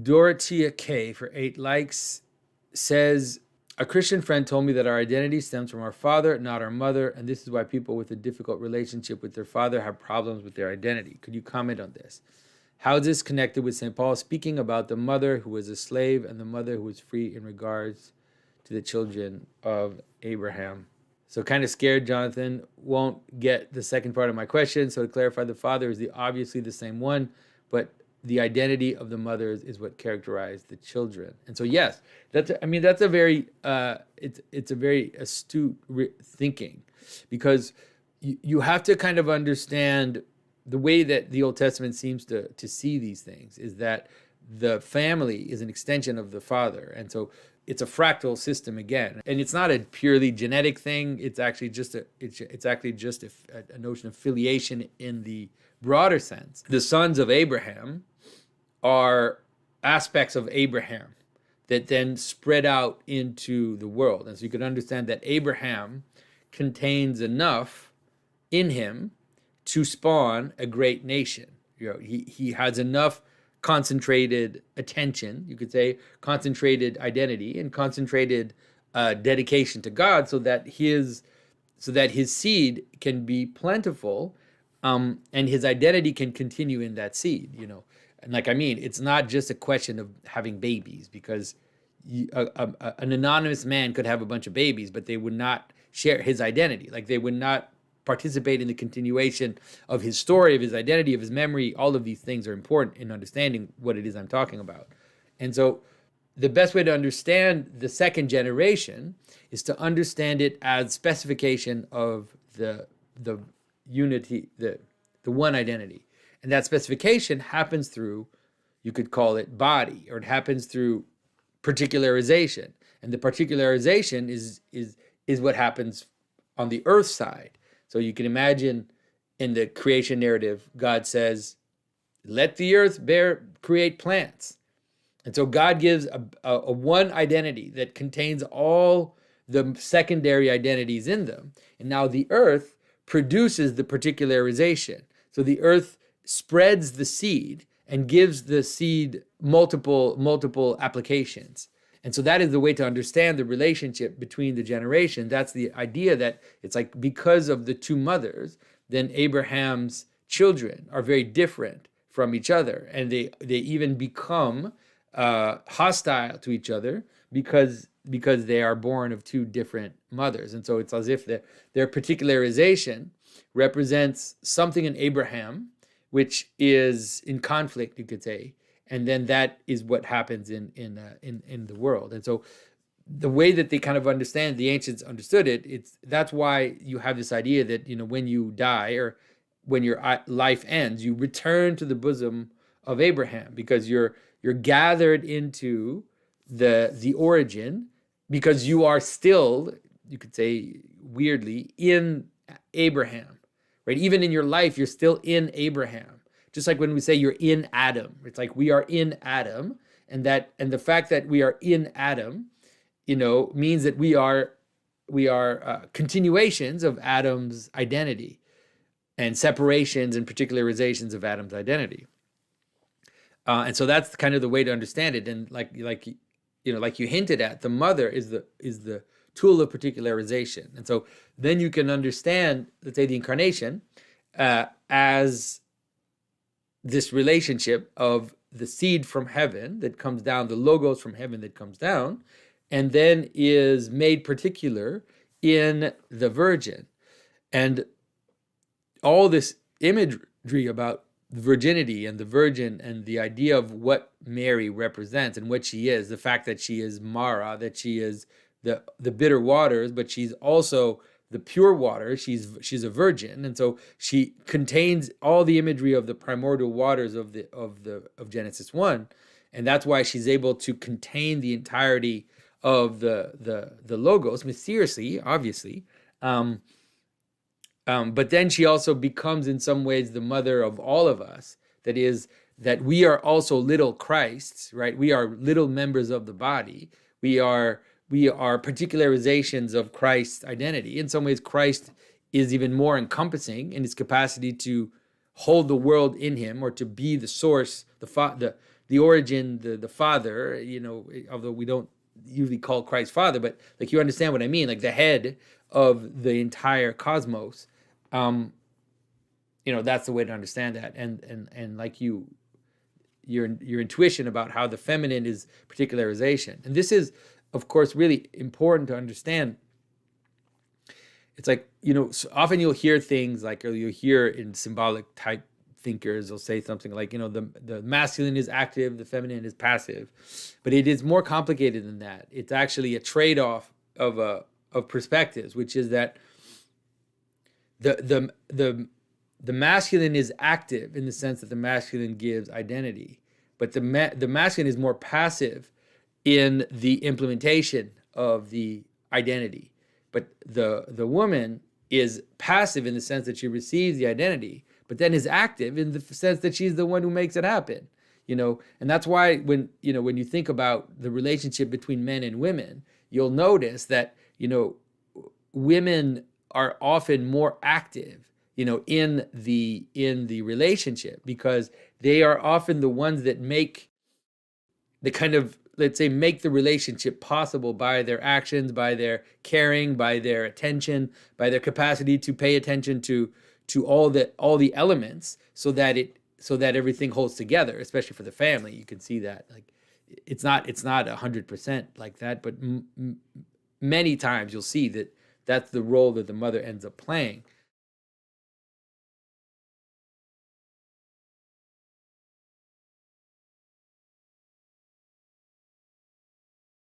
Dorothea K for 8 likes says, a Christian friend told me that our identity stems from our father, not our mother, and this is why people with a difficult relationship with their father have problems with their identity. Could you comment on this? How is this connected with St. Paul speaking about the mother who was a slave and the mother who was free in regards to the children of Abraham? So kind of scared Jonathan won't get the second part of my question. So to clarify, the father is obviously the same one, but the identity of the mothers is what characterized the children. And so yes, that's a very it's a very astute thinking, because you have to kind of understand the way that the Old Testament seems to see these things is that the family is an extension of the father. And so it's a fractal system again. And it's not a purely genetic thing. It's actually just a notion of filiation in the broader sense. The sons of Abraham are aspects of Abraham that then spread out into the world. And so you can understand that Abraham contains enough in him to spawn a great nation. He has enough concentrated attention, you could say, concentrated identity and concentrated dedication to God, so that his seed can be plentiful, and his identity can continue in that seed. And it's not just a question of having babies, because an anonymous man could have a bunch of babies, but they would not share his identity. Like, they would not participate in the continuation of his story, of his identity, of his memory. All of these things are important in understanding what it is I'm talking about. And so the best way to understand the second generation is to understand it as specification of the unity, the one identity. And that specification happens through, you could call it body, or it happens through particularization. And the particularization is what happens on the earth side. So you can imagine in the creation narrative, God says, let the earth create plants. And so God gives a one identity that contains all the secondary identities in them. And now the earth produces the particularization. So the earth spreads the seed and gives the seed multiple applications. And so that is the way to understand the relationship between the generation. That's the idea, that it's like, because of the two mothers, then Abraham's children are very different from each other. And they even become hostile to each other because they are born of two different mothers. And so it's as if their particularization represents something in Abraham, which is in conflict, you could say. And then that is what happens in the world. And so the way that they kind of understand, the ancients understood it, that's why you have this idea that, when you die, or when your life ends, you return to the bosom of Abraham, because you're gathered into the origin, because you are still, you could say weirdly, in Abraham, right? Even in your life, you're still in Abraham. Just like when we say you're in Adam, it's like we are in Adam, and the fact that we are in Adam, means that we are continuations of Adam's identity, and separations and particularizations of Adam's identity. And so that's kind of the way to understand it. And like you hinted at, the mother is the tool of particularization. And so then you can understand, let's say, the incarnation as this relationship of the seed from heaven that comes down, the logos from heaven that comes down, and then is made particular in the Virgin. And all this imagery about virginity and the Virgin, and the idea of what Mary represents and what she is, the fact that she is Mara, that she is the bitter waters, but she's also the pure water. She's a virgin, and so she contains all the imagery of the primordial waters of Genesis 1, and that's why she's able to contain the entirety of the logos mysteriously, obviously. But then she also becomes, in some ways, the mother of all of us. That is, that we are also little Christs, right? We are little members of the body. We are particularizations of Christ's identity. In some ways, Christ is even more encompassing in his capacity to hold the world in him, or to be the source, the origin, the father, although we don't usually call Christ father, but like you understand what I mean, like the head of the entire cosmos. That's the way to understand that. And like your intuition about how the feminine is particularization. And this is, of course, really important to understand. It's like, so often you'll hear things like, or you'll hear in symbolic type thinkers, they'll say something like, the masculine is active, the feminine is passive. But it is more complicated than that. It's actually a trade-off of perspectives, which is that the masculine is active in the sense that the masculine gives identity, but the masculine is more passive in the implementation of the identity. But the woman is passive in the sense that she receives the identity, but then is active in the sense that she's the one who makes it happen. And that's why when you think about the relationship between men and women, you'll notice that women are often more active in the relationship, because they are often the ones that make the kind of, let's say, make the relationship possible by their actions, by their caring, by their attention, by their capacity to pay attention to all the elements, so that everything holds together, especially for the family. You can see that, like, it's not 100% like that, but many times you'll see that that's the role that the mother ends up playing.